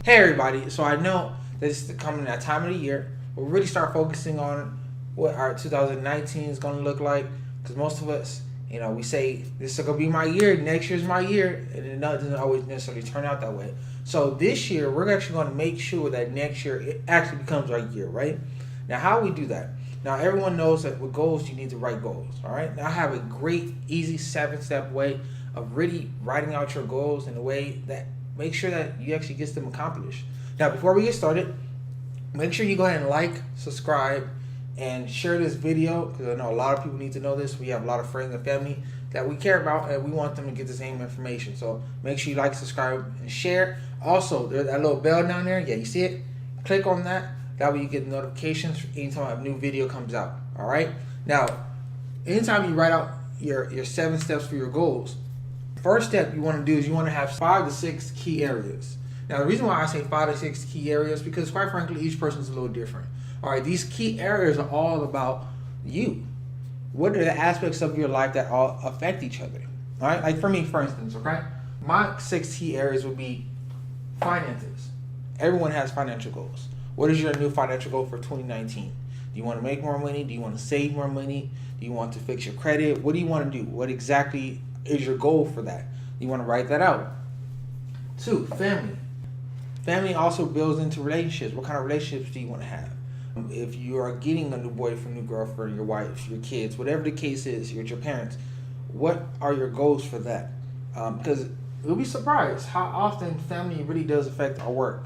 Hey everybody, so I know that it's coming that time of the year. We'll really start focusing on what our 2019 is going to look like because most of us, we say this is going to be my year, next year's my year, and it doesn't always necessarily turn out that way. So this year, we're actually going to make sure that next year it actually becomes our year, right? Now, how we do that? Now, everyone knows that with goals, you need to write goals, all right? Now, I have a great, easy 7-step way of really writing out your goals in a way that make sure that you actually get them accomplished. Now, before we get started, make sure you go ahead and like, subscribe, and share this video because I know a lot of people need to know this. We have a lot of friends and family that we care about, and we want them to get the same information. So make sure you like, subscribe, and share. Also, there's that little bell down there. Yeah, you see it? Click on that. That way you get notifications anytime a new video comes out. All right? Now, anytime you write out your 7 steps for your goals, first step you want to do is you want to have 5 to 6 key areas. Now, the reason why I say 5 to 6 key areas is because, quite frankly, each person is a little different. All right, these key areas are all about you. What are the aspects of your life that all affect each other? All right, like for me, for instance, okay, my 6 key areas would be finances. Everyone has financial goals. What is your new financial goal for 2019? Do you want to make more money? Do you want to save more money? Do you want to fix your credit? What do you want to do? What exactly is your goal for that? You want to write that out. 2, family. Family also builds into relationships. What kind of relationships do you want to have? If you are getting a new boyfriend, new girlfriend, your wife, your kids, whatever the case is, with your parents, what are your goals for that? Because you'll be surprised how often family really does affect our work.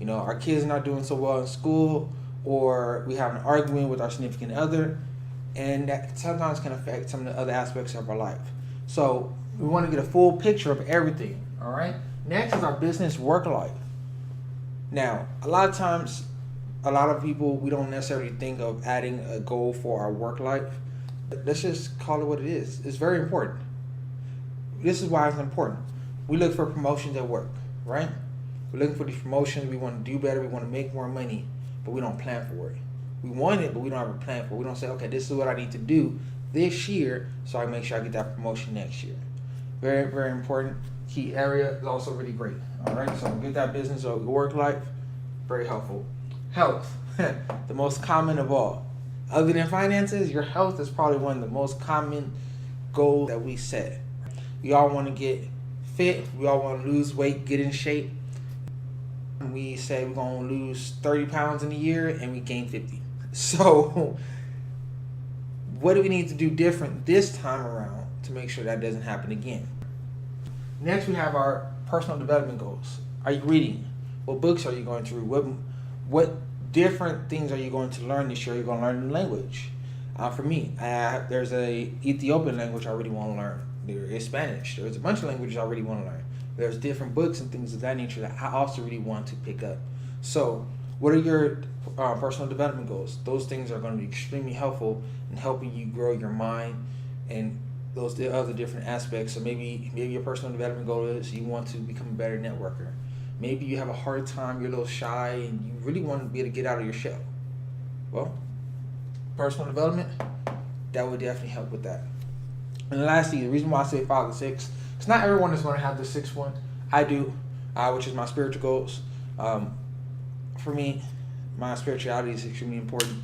Our kids are not doing so well in school, or we have an argument with our significant other, and that sometimes can affect some of the other aspects of our life. So we want to get a full picture of everything, all right? Next is our business work life. Now, a lot of times, a lot of people, we don't necessarily think of adding a goal for our work life. Let's just call it what it is. It's very important. This is why it's important. We look for promotions at work, right? We're looking for these promotions. We want to do better. We want to make more money, but we don't plan for it. We want it, but we don't have a plan for it. We don't say, okay, this is what I need to do this year so I make sure I get that promotion next year. Very, very important. Key area is also really great. All right, so get that business or work life, very helpful. Health, the most common of all. Other than finances, your health is probably one of the most common goals that we set. We all want to get fit. We all want to lose weight, get in shape. We say we're going to lose 30 pounds in a year and we gain 50. So what do we need to do different this time around to make sure that doesn't happen again? Next, we have our personal development goals. Are you reading? What books are you going through? What different things are you going to learn this year? You're going to learn a new language. For me, there's a Ethiopian language I really want to learn. There is Spanish. There's a bunch of languages I really want to learn. There's different books and things of that nature that I also really want to pick up. So what are your personal development goals? Those things are going to be extremely helpful in helping you grow your mind and those other different aspects. So maybe your personal development goal is you want to become a better networker. Maybe you have a hard time, you're a little shy, and you really want to be able to get out of your shell. Well, personal development, that would definitely help with that. And lastly, the reason why I say 5 to 6, because not everyone is going to have the 6th one. I do, which is my spiritual goals. For me, my spirituality is extremely important.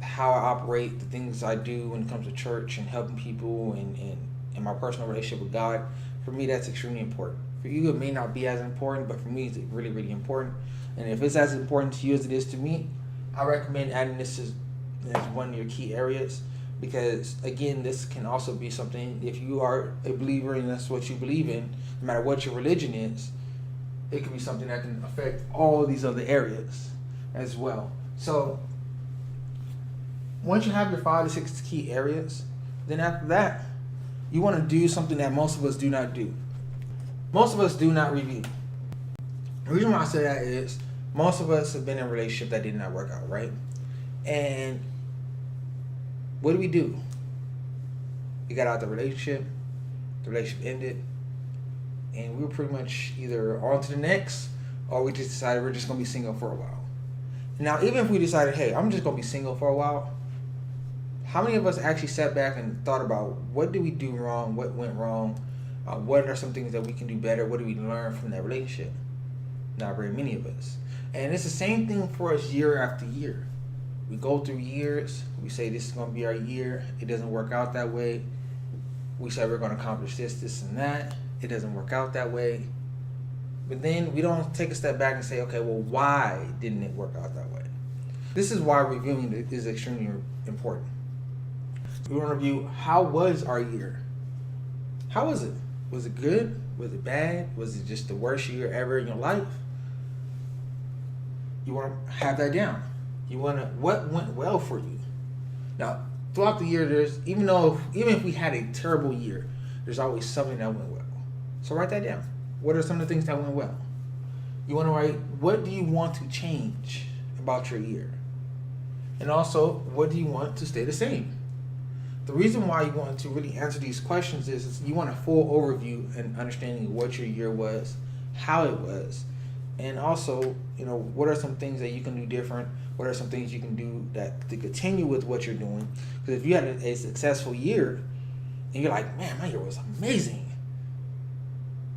How I operate, the things I do when it comes to church and helping people and my personal relationship with God, for me, that's extremely important. For you, it may not be as important, but for me, it's really, really important. And if it's as important to you as it is to me, I recommend adding this as one of your key areas. Because, again, this can also be something, if you are a believer and that's what you believe in, no matter what your religion is, it can be something that can affect all these other areas as well. So, once you have your 5 to 6 key areas, then after that, you want to do something that most of us do not do. Most of us do not review. The reason why I say that is most of us have been in a relationship that did not work out, right? And what do? We got out the relationship ended, and we were pretty much either on to the next, or we just decided we're just going to be single for a while. Now, even if we decided, hey, I'm just going to be single for a while, how many of us actually sat back and thought about what did we do wrong, what went wrong, what are some things that we can do better, what do we learn from that relationship? Not very many of us. And it's the same thing for us year after year. We go through years. We say this is going to be our year. It doesn't work out that way. We say we're going to accomplish this, and that. It doesn't work out that way. But then we don't take a step back and say, okay, well, why didn't it work out that way? This is why reviewing is extremely important. We want to review, how was our year? How was it? Was it good? Was it bad? Was it just the worst year ever in your life? You want to have that down. You want to, what went well for you? Now, throughout the year, even if we had a terrible year, there's always something that went well. So write that down. What are some of the things that went well? You want to write, what do you want to change about your year? And also, what do you want to stay the same? The reason why you want to really answer these questions is you want a full overview and understanding of what your year was, how it was, and also, what are some things that you can do different? What are some things you can do that to continue with what you're doing? Because if you had a successful year, and you're like, man, my year was amazing,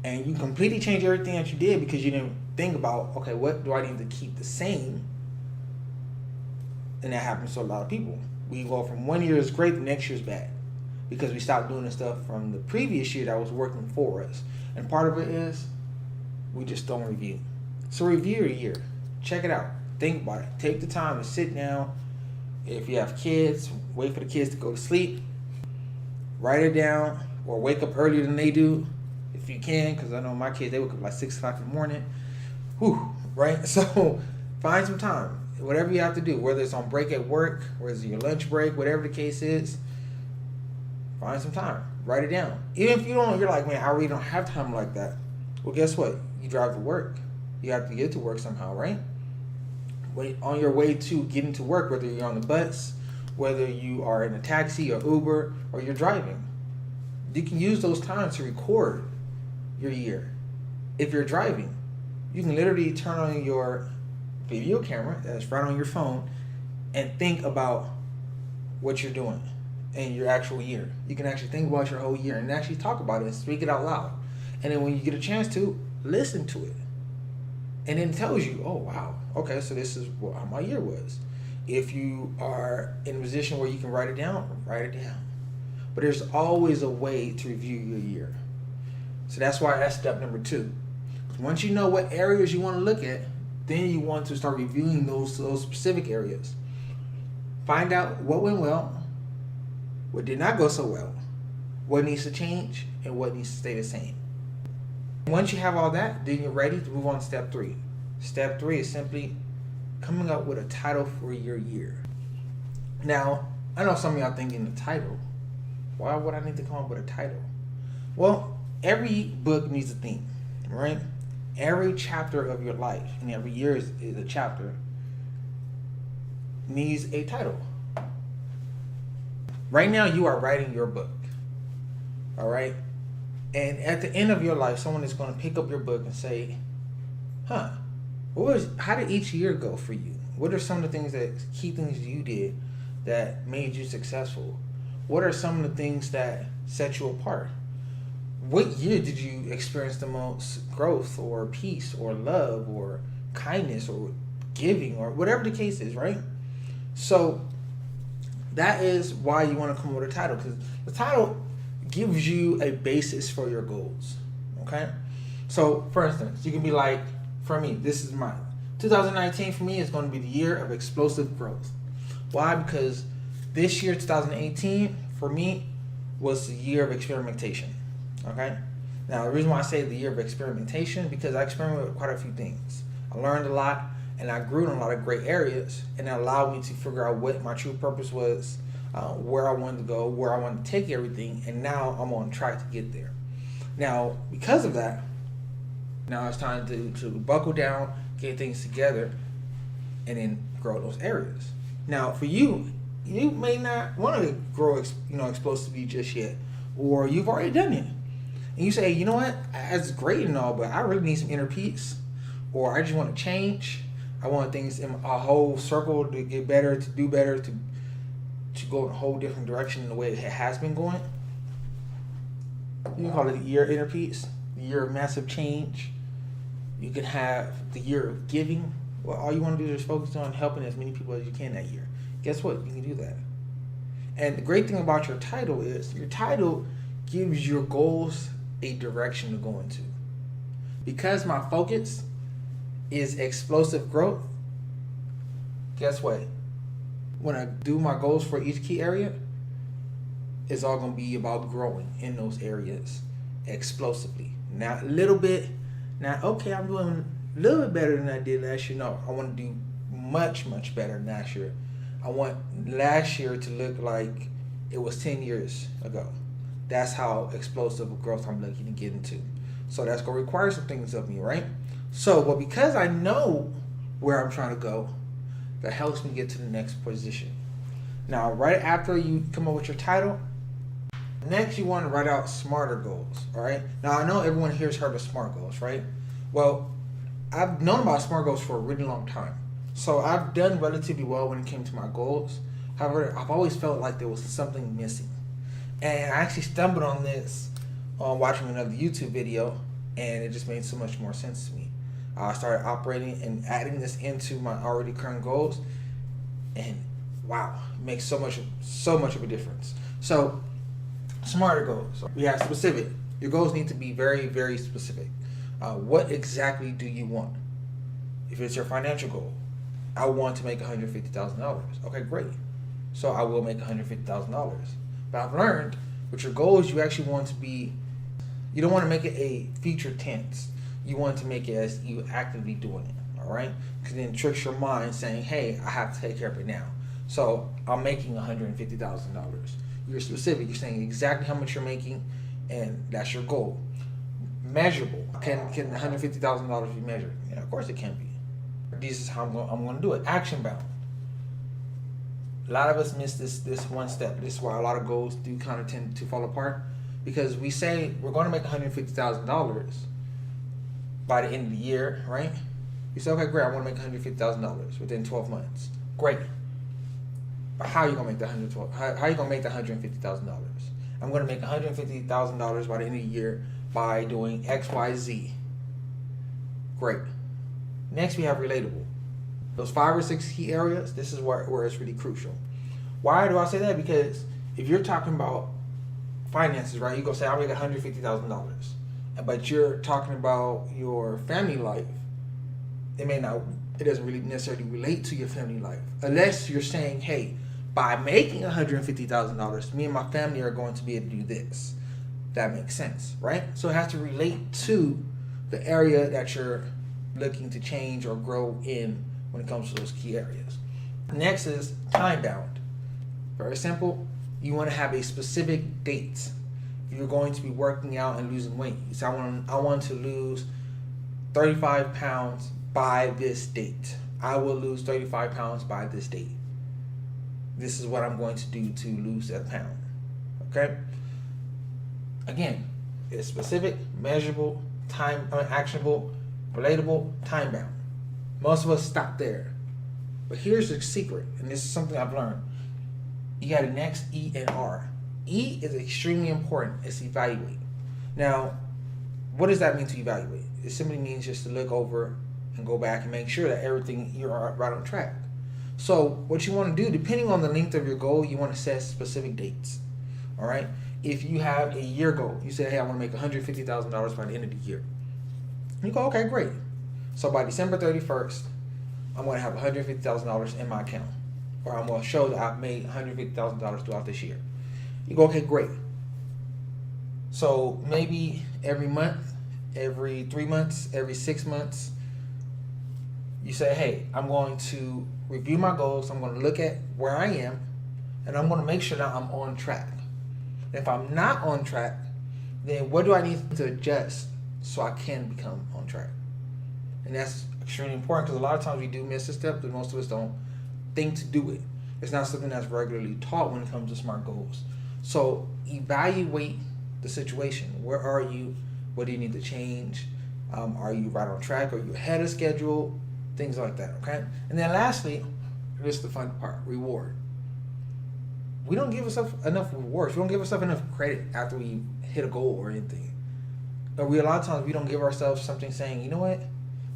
and you completely change everything that you did because you didn't think about, okay, what do I need to keep the same? And that happens to a lot of people. We go from one year is great, the next year is bad, because we stopped doing the stuff from the previous year that was working for us. And part of it is we just don't review. So review your year. Check it out. Think about it. Take the time to sit down. If you have kids, wait for the kids to go to sleep. Write it down, or wake up earlier than they do if you can, because I know my kids, they wake up like 6 o'clock in the morning. Whew, right? So find some time. Whatever you have to do, whether it's on break at work, whether it's your lunch break, whatever the case is, find some time. Write it down. Even if you're like, man, I really don't have time like that. Well, guess what? You drive to work. You have to get to work somehow, right? On your way to getting to work, whether you're on the bus, whether you are in a taxi or Uber, or you're driving, you can use those times to record your year. If you're driving, you can literally turn on your video camera that's right on your phone and think about what you're doing in your actual year. You can actually think about your whole year and actually talk about it and speak it out loud. And then when you get a chance to, listen to it. And then it tells you, oh, wow, okay, so this is how my year was. If you are in a position where you can write it down, write it down. But there's always a way to review your year. So that's why that's step number 2. Once you know what areas you want to look at, then you want to start reviewing those specific areas. Find out what went well, what did not go so well, what needs to change, and what needs to stay the same. Once you have all that, then you're ready to move on to step 3. Step 3 is simply coming up with a title for your year. Now, I know some of y'all thinking the title. Why would I need to come up with a title? Well, every book needs a theme, right? Every chapter of your life, and every year is a chapter, needs a title. Right now, you are writing your book. All right? And at the end of your life, someone is going to pick up your book and say, how did each year go for you? What are some of the key things you did that made you successful? What are some of the things that set you apart? What year did you experience the most growth or peace or love or kindness or giving or whatever the case is, right? So that is why you want to come up with a title, because the title gives you a basis for your goals, okay? So, for instance, you can be like, for me, this is mine. 2019 for me is going to be the year of explosive growth. Why? Because this year, 2018, for me, was the year of experimentation. Okay. Now, the reason why I say the year of experimentation, because I experimented with quite a few things. I learned a lot, and I grew in a lot of great areas, and that allowed me to figure out what my true purpose was, where I wanted to go, where I wanted to take everything, and now I'm on track to get there. Now, because of that, now it's time to buckle down, get things together, and then grow those areas. Now, for you, you may not want to grow, explosively just yet, or you've already done it. And you say, you know what, that's great and all, but I really need some inner peace, or I just want to change. I want things in a whole circle to get better, to do better, to go in a whole different direction than the way it has been going. You can call it the year of inner peace, the year of massive change. You can have the year of giving. Well, all you want to do is focus on helping as many people as you can that year. Guess what? You can do that. And the great thing about your title is your title gives your goals a direction to go into. Because my focus is explosive growth, guess what? When I do my goals for each key area, it's all going to be about growing in those areas explosively. Not a little bit, not, okay, I'm doing a little bit better than I did last year. No, I want to do much, much better than last year. I want last year to look like it was 10 years ago. That's how explosive of growth I'm looking to get into. So that's going to require some things of me, right? So, but because I know where I'm trying to go, that helps me get to the next position. Now, right after you come up with your title, next you want to write out smarter goals, all right? Now, I know everyone here has heard of SMART goals, right? Well, I've known about SMART goals for a really long time. So I've done relatively well when it came to my goals. However, I've always felt like there was something missing. And I actually stumbled on this watching another YouTube video, and it just made so much more sense to me. I started operating and adding this into my already current goals, and wow, it makes so much of a difference. So, smarter goals. We have specific. Your goals need to be very, very specific. What exactly do you want? If it's your financial goal, I want to make $150,000. Okay, great. So I will make $150,000. But I've learned with your goals, you actually want to be, you don't want to make it a future tense. You want to make it as you actively doing it, all right? Because then it tricks your mind saying, hey, I have to take care of it now. So I'm making $150,000. You're specific. You're saying exactly how much you're making, and that's your goal. Measurable. Can $150,000 be measured? Yeah, of course it can be. This is how I'm going to do it. Action bound. A lot of us miss this one step. This is why a lot of goals do kind of tend to fall apart, because we say we're going to make $150,000 by the end of the year, right? You say, okay, great, I want to make $150,000 within 12 months. Great. But how are you going to make the how are you going to make the $150,000? I'm going to make $150,000 by the end of the year by doing X, Y, Z. Great. Next, we have relatable. Those 5 or 6 key areas, this is where it's really crucial. Why do I say that? Because if you're talking about finances, right, you go say, I'll make $150,000. But you're talking about your family life, it doesn't really necessarily relate to your family life. Unless you're saying, hey, by making $150,000, me and my family are going to be able to do this. That makes sense, right? So it has to relate to the area that you're looking to change or grow in when it comes to those key areas. Next is time bound. Very simple. You want to have a specific date. If you're going to be working out and losing weight, you say, I want to lose 35 pounds by this date. I will lose 35 pounds by this date. This is what I'm going to do to lose that pound. Okay? Again, it's specific, measurable, actionable, relatable, time bound. Most of us stop there. But here's the secret, and this is something I've learned. You got to next E and R. E is extremely important. It's evaluate. Now, what does that mean to evaluate? It simply means just to look over and go back and make sure that everything, you're right on track. So what you want to do, depending on the length of your goal, you want to set specific dates. All right? If you have a year goal, you say, hey, I want to make $150,000 by the end of the year. You go, okay, great. So by December 31st, I'm going to have $150,000 in my account. Or I'm going to show that I've made $150,000 throughout this year. You go, okay, great. So maybe every month, every 3 months, every 6 months, you say, hey, I'm going to review my goals. I'm going to look at where I am, and I'm going to make sure that I'm on track. If I'm not on track, then what do I need to adjust so I can become on track? And that's extremely important, because a lot of times we do miss a step, but most of us don't think to do it. It's not something that's regularly taught when it comes to SMART goals. So evaluate the situation. Where are you? What do you need to change? Are you right on track? Are you ahead of schedule? Things like that, okay? And then lastly, this is the fun part, reward. We don't give ourselves enough rewards. We don't give ourselves enough credit after we hit a goal or anything. But a lot of times we don't give ourselves something saying, you know what?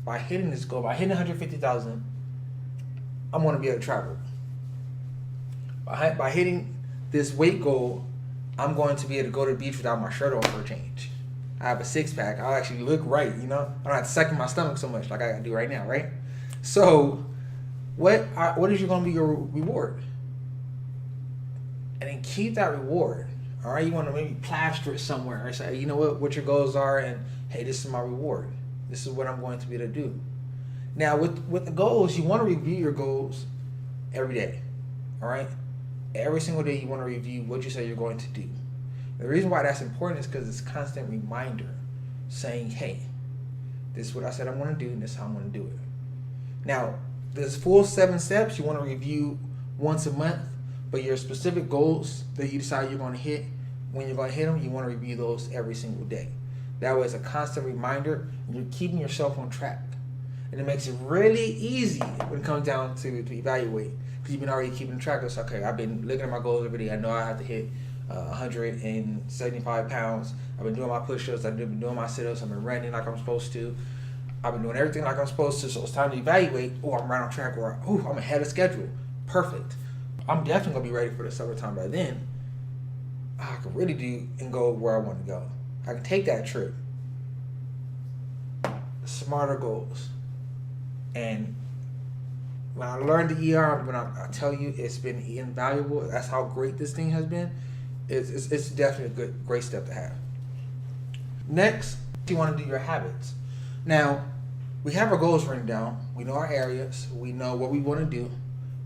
by hitting this goal, by hitting 150,000, I'm going to be able to travel. By hitting this weight goal, I'm going to be able to go to the beach without my shirt on for a change. I have a six pack. I'll actually look right, I don't have to suck in my stomach so much like I do right now, right? So, what is going to be your reward? And then keep that reward. All right, you want to maybe plaster it somewhere or say, you know what your goals are, and hey, this is my reward. This is what I'm going to be able to do. Now, with the goals, you want to review your goals every day. All right, every single day you want to review what you say you're going to do. The reason why that's important is because it's a constant reminder saying, hey, this is what I said I'm going to do, and this is how I'm going to do it. Now, this full 7 steps you want to review once a month, but your specific goals that you decide you're going to hit, when you're going to hit them, you want to review those every single day. That way it's a constant reminder, and you're keeping yourself on track. And it makes it really easy when it comes down to evaluate, because you've been already keeping track of, okay, I've been looking at my goals every day. I know I have to hit 175 pounds. I've been doing my push-ups. I've been doing my sit-ups. I've been running like I'm supposed to. I've been doing everything like I'm supposed to. So it's time to evaluate. Oh, I'm right on track. Or I'm ahead of schedule. Perfect. I'm definitely gonna be ready for the summertime by then. I can really do and go where I want to go. I can take that trip. Smarter goals. And when I learned the ER, when I tell you it's been invaluable, that's how great this thing has been. It's definitely a great step to have. Next, you want to do your habits. Now, we have our goals written down. We know our areas. We know what we want to do.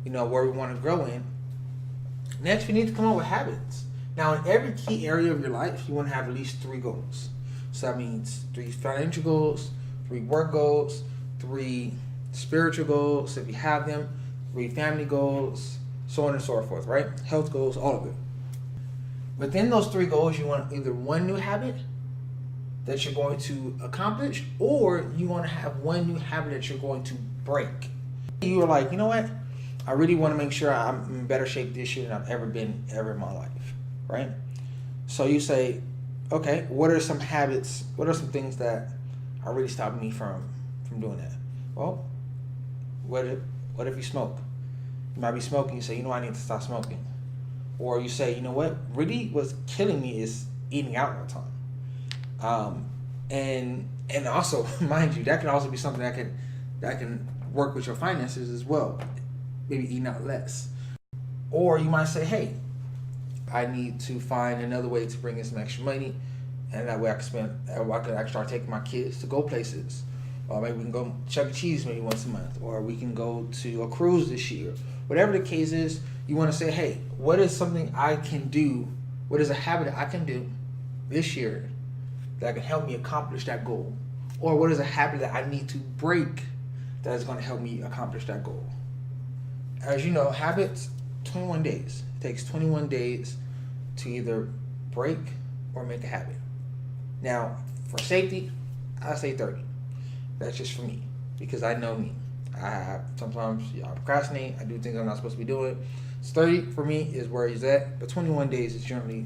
We know where we want to grow in. Next, we need to come up with habits. Now, in every key area of your life, you want to have at least 3 goals. So that means 3 financial goals, 3 work goals, 3 spiritual goals, if you have them, 3 family goals, so on and so forth, right? Health goals, all of it. Within those 3 goals, you want either 1 new habit that you're going to accomplish, or you want to have 1 new habit that you're going to break. You are like, you know what? I really want to make sure I'm in better shape this year than I've ever been in my life, right? So you say, okay, what are some habits? What are some things that are really stopping me from doing that? Well, what if you smoke? You might be smoking. You say, you know, I need to stop smoking. Or you say, you know what? Really, what's killing me is eating out all the time. And also, mind you, that can also be something that can work with your finances as well. Maybe eating out less. Or you might say, hey, I need to find another way to bring in some extra money, and that way I can actually start taking my kids to go places. Or maybe we can go Chuck E. Cheese maybe once a month, or we can go to a cruise this year. Whatever the case is, you want to say, hey, what is something I can do? What is a habit I can do this year that can help me accomplish that goal? Or what is a habit that I need to break that is going to help me accomplish that goal? As you know, habits, 21 days. It takes 21 days to either break or make a habit. Now, for safety, I say 30. That's just for me, because I know me. Sometimes I procrastinate. I do things I'm not supposed to be doing. So 30 for me is where he's at. But 21 days is generally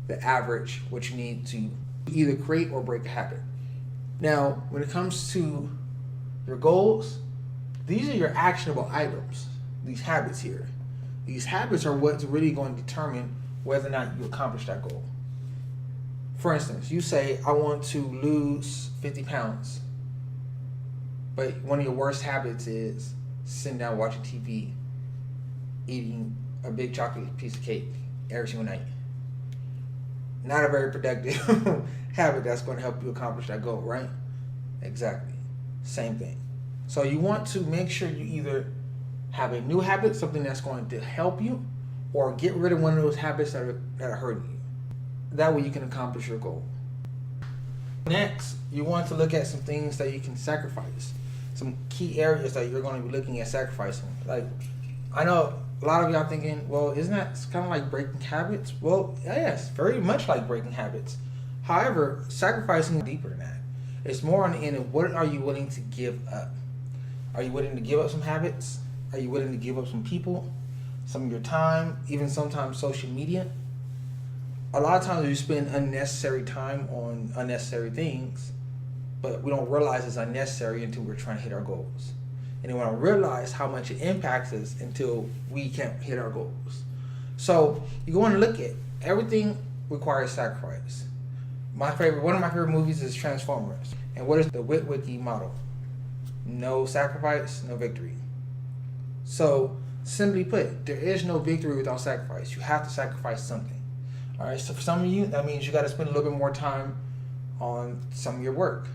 the average, what you need to either create or break a habit. Now, when it comes to your goals, these are your actionable items. These habits here. These habits are what's really going to determine whether or not you accomplish that goal. For instance, you say, I want to lose 50 pounds. But one of your worst habits is sitting down watching TV, eating a big chocolate piece of cake every single night. Not a very productive habit that's going to help you accomplish that goal, right? Exactly. Same thing. So you want to make sure you either have a new habit, something that's going to help you, or get rid of one of those habits that are hurting you. That way you can accomplish your goal. Next, you want to look at some things that you can sacrifice. Some key areas that you're going to be looking at sacrificing. Like, I know a lot of y'all thinking, well, isn't that kind of like breaking habits? Well, yes, very much like breaking habits. However, sacrificing is deeper than that. It's more on the end of what are you willing to give up? Are you willing to give up some habits? Are you willing to give up some people, some of your time, even sometimes social media? A lot of times you spend unnecessary time on unnecessary things but we don't realize it's unnecessary until we're trying to hit our goals. And then we don't realize how much it impacts us until we can't hit our goals. So you go and look at everything requires sacrifice. One of my favorite movies is Transformers. And what is the Witwicky model? No sacrifice, no victory. So simply put, there is no victory without sacrifice. You have to sacrifice something. All right. So for some of you, that means you got to spend a little bit more time on some of your work.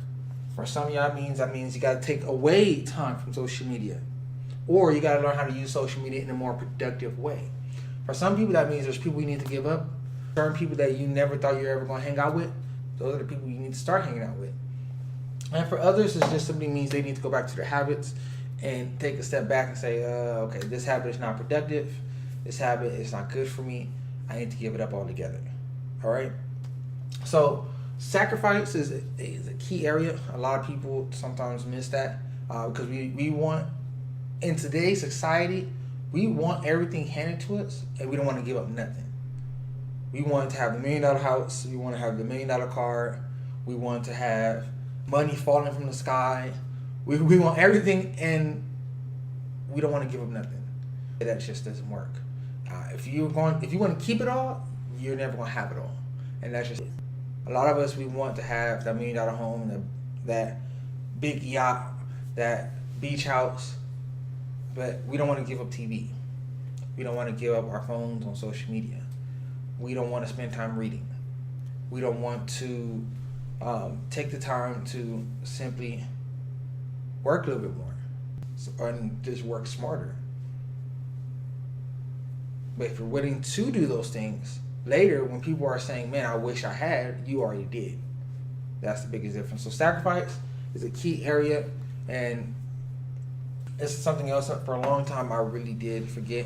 For some of y'all, that means you got to take away time from social media, or you got to learn how to use social media in a more productive way. For some people, that means there's people you need to give up. Certain people that you never thought you were ever going to hang out with, those are the people you need to start hanging out with. And for others, it just simply means they need to go back to their habits and take a step back and say, okay, this habit is not productive. This habit is not good for me. I need to give it up altogether. All right. So sacrifice is a key area. A lot of people sometimes miss that because we want, in today's society, we want everything handed to us and we don't want to give up nothing. We want to have the $1 million house. We want to have the $1 million car. We want to have money falling from the sky. We want everything, and we don't want to give up nothing. That just doesn't work. If you want to keep it all, you're never going to have it all, and that's just it. A lot of us, we want to have that $1 million home, that big yacht, that beach house, but we don't want to give up TV. We don't want to give up our phones on social media. We don't want to spend time reading. We don't want to take the time to simply work a little bit more and just work smarter. But if you're willing to do those things, later when people are saying, man, I wish I had, you already did. That's the biggest difference. So sacrifice is a key area, and it's something else that for a long time I really did forget.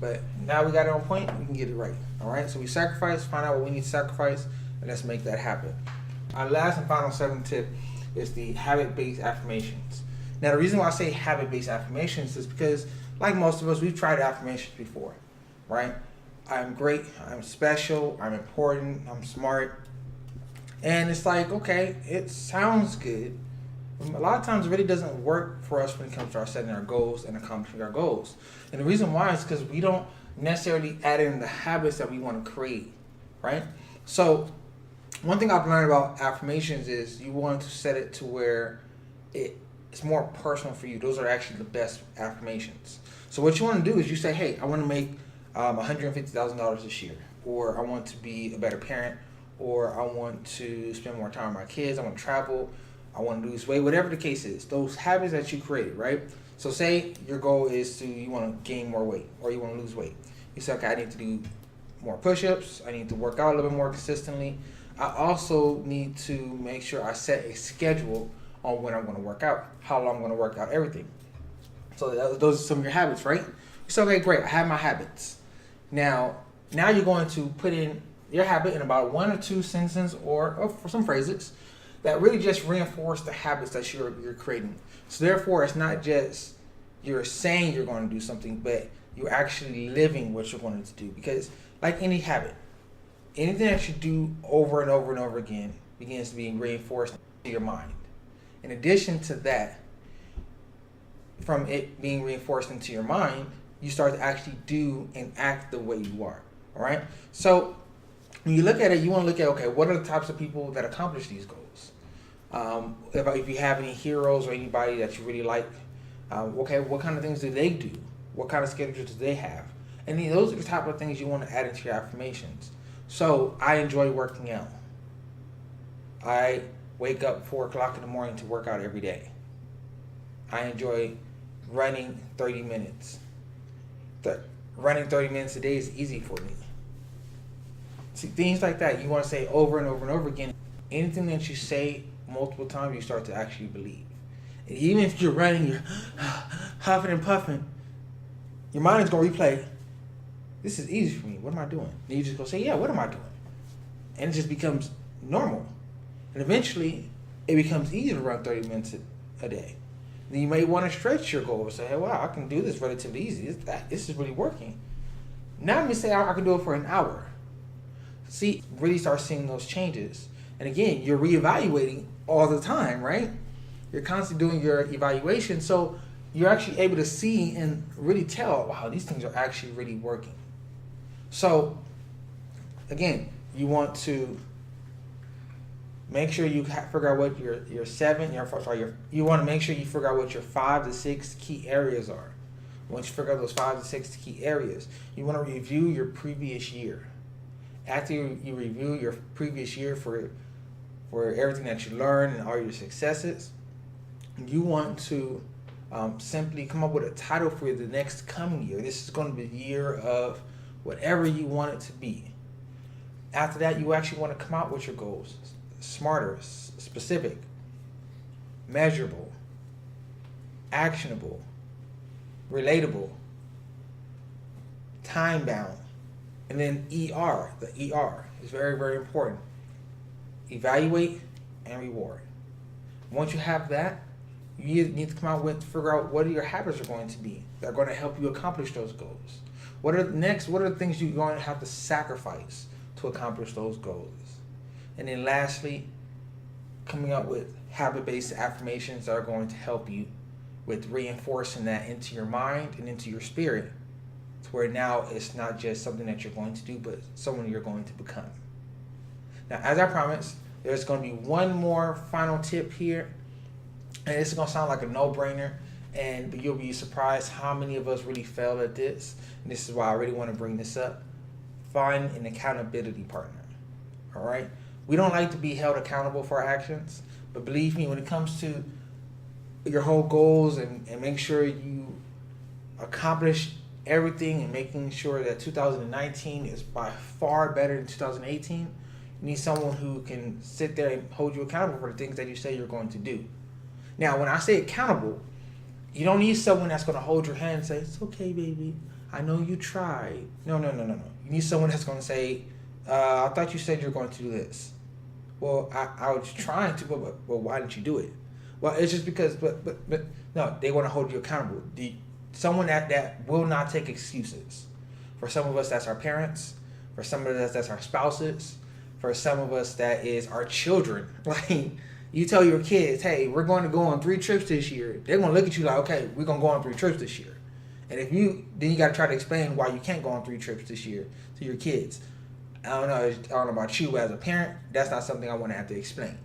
But now we got it on point, we can get it right. All right, so we sacrifice, find out what we need to sacrifice, and let's make that happen. Our last and final 7th tip is the habit-based affirmations. Now, the reason why I say habit-based affirmations is because, like most of us, we've tried affirmations before, right? I'm great, I'm special, I'm important, I'm smart. And it's like, okay, it sounds good. A lot of times it really doesn't work for us when it comes to our setting our goals and accomplishing our goals. And the reason why is because we don't necessarily add in the habits that we want to create, right? So one thing I've learned about affirmations is you want to set it to where it's more personal for you. Those are actually the best affirmations. So what you want to do is you say, hey, I want to make $150,000 this year, or I want to be a better parent, or I want to spend more time with my kids, I want to travel, I want to lose weight, whatever the case is. Those habits that you created, right? So say your goal is you want to gain more weight or you want to lose weight. You say, okay, I need to do more push-ups. I need to work out a little bit more consistently. I also need to make sure I set a schedule on when I'm going to work out, how long I'm going to work out, everything. So those are some of your habits, right? You say, okay, great, I have my habits. Now you're going to put in your habit in about 1 or 2 sentences or for some phrases that really just reinforce the habits that you're creating. So therefore, it's not just you're saying you're going to do something, but you're actually living what you're going to do. Because like any habit, anything that you do over and over and over again begins to be reinforced in your mind. In addition to that, from it being reinforced into your mind, you start to actually do and act the way you are. All right? So when you look at it, you want to look at, okay, what are the types of people that accomplish these goals? If you have any heroes or anybody that you really like, okay, what kind of things do they do? What kind of schedules do they have? And those are the type of things you want to add into your affirmations. So I enjoy working out. I wake up 4 o'clock in the morning to work out every day. I enjoy running 30 minutes. Running 30 minutes a day is easy for me. See, things like that you want to say over and over and over again. Anything that you say multiple times, you start to actually believe. And even if you're running, you're huffing and puffing, your mind is going to replay, this is easy for me. What am I doing? And you just go say, yeah, what am I doing? And it just becomes normal. And eventually, it becomes easier to run 30 minutes a day. Then you may want to stretch your goal and say, hey, wow, I can do this relatively easy. This is really working. Now let me say I can do it for an hour. See, really start seeing those changes. And again, you're reevaluating all the time, right? You're constantly doing your evaluation, so you're actually able to see and really tell, wow, these things are actually really working. So again, you want to make sure you figure out what you want to make sure you figure out what your 5 to 6 key areas are. Once you figure out those 5 to 6 key areas, you want to review your previous year. After you review your previous year for everything that you learned and all your successes, you want to simply come up with a title for the next coming year. This is going to be the year of whatever you want it to be. After that, you actually want to come out with your goals. Smarter, specific, measurable, actionable, relatable, time bound, and then ER. The ER is very, very important. Evaluate and reward. Once you have that, you need to come out with, figure out what your habits are going to be that are going to help you accomplish those goals. What are the things you're going to have to sacrifice to accomplish those goals? And then lastly, coming up with habit-based affirmations that are going to help you with reinforcing that into your mind and into your spirit, to where now it's not just something that you're going to do, but someone you're going to become. Now, as I promised, there's going to be one more final tip here, and this is going to sound like a no-brainer, but you'll be surprised how many of us really fail at this, and this is why I really want to bring this up. Find an accountability partner, all right? We don't like to be held accountable for our actions, but believe me, when it comes to your whole goals and make sure you accomplish everything and making sure that 2019 is by far better than 2018, you need someone who can sit there and hold you accountable for the things that you say you're going to do. Now, when I say accountable, you don't need someone that's going to hold your hand and say, it's okay, baby, I know you tried. No. You need someone that's going to say, I thought you said you're going to do this. Well, I was trying to, but why didn't you do it? Well, it's just because, but no, they want to hold you accountable. Someone that will not take excuses. For some of us, that's our parents. For some of us, that's our spouses. For some of us, that is our children. Like, you tell your kids, hey, we're going to go on 3 trips this year. They're going to look at you like, okay, we're going to go on 3 trips this year. And then you got to try to explain why you can't go on 3 trips this year to your kids. I don't know about you, but as a parent, that's not something I want to have to explain.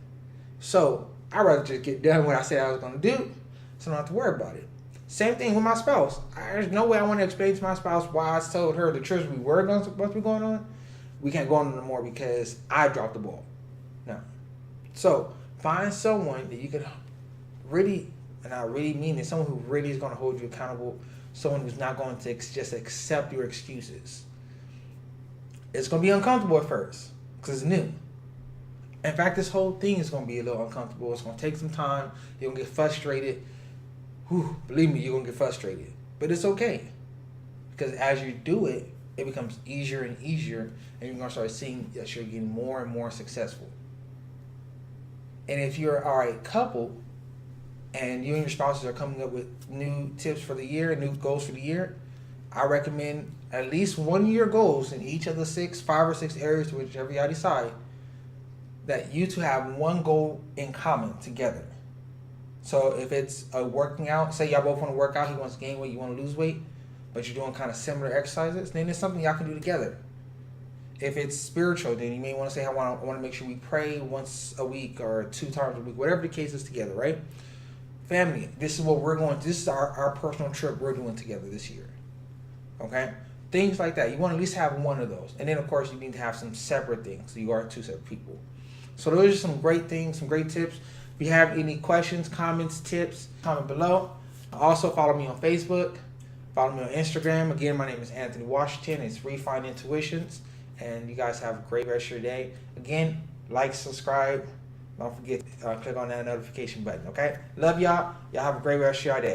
So I'd rather just get done what I said I was going to do, so I don't have to worry about it. Same thing with my spouse. There's no way I want to explain to my spouse why I told her the trips we were supposed to be going on, we can't go on no more because I dropped the ball. No. So find someone that you can really, and I really mean it, someone who really is going to hold you accountable, someone who's not going to just accept your excuses. It's going to be uncomfortable at first because it's new. In fact, this whole thing is going to be a little uncomfortable. It's going to take some time. You're going to get frustrated. Believe me, you're going to get frustrated. But it's okay. Because as you do it, it becomes easier and easier. And you're going to start seeing that you're getting more and more successful. And if you are a couple and you and your spouses are coming up with new tips for the year, new goals for the year, I recommend at least 1 year goals in each of the 5 or 6 areas, whichever y'all decide, that you two have one goal in common together. So if it's a working out, say y'all both want to work out, he wants to gain weight, you want to lose weight, but you're doing kind of similar exercises, then it's something y'all can do together. If it's spiritual, then you may want to say, I want to make sure we pray once a week or 2 times a week, whatever the case is together, right? Family, this is what we're going to, this is our personal trip we're doing together this year. Okay? Things like that. You want to at least have one of those. And then, of course, you need to have some separate things. So you are 2 separate people. So those are some great things, some great tips. If you have any questions, comments, tips, comment below. Also, follow me on Facebook. Follow me on Instagram. Again, my name is Anthony Washington. It's Refine Intuitions. And you guys have a great rest of your day. Again, like, subscribe. Don't forget, click on that notification button, okay? Love y'all. Y'all have a great rest of your day.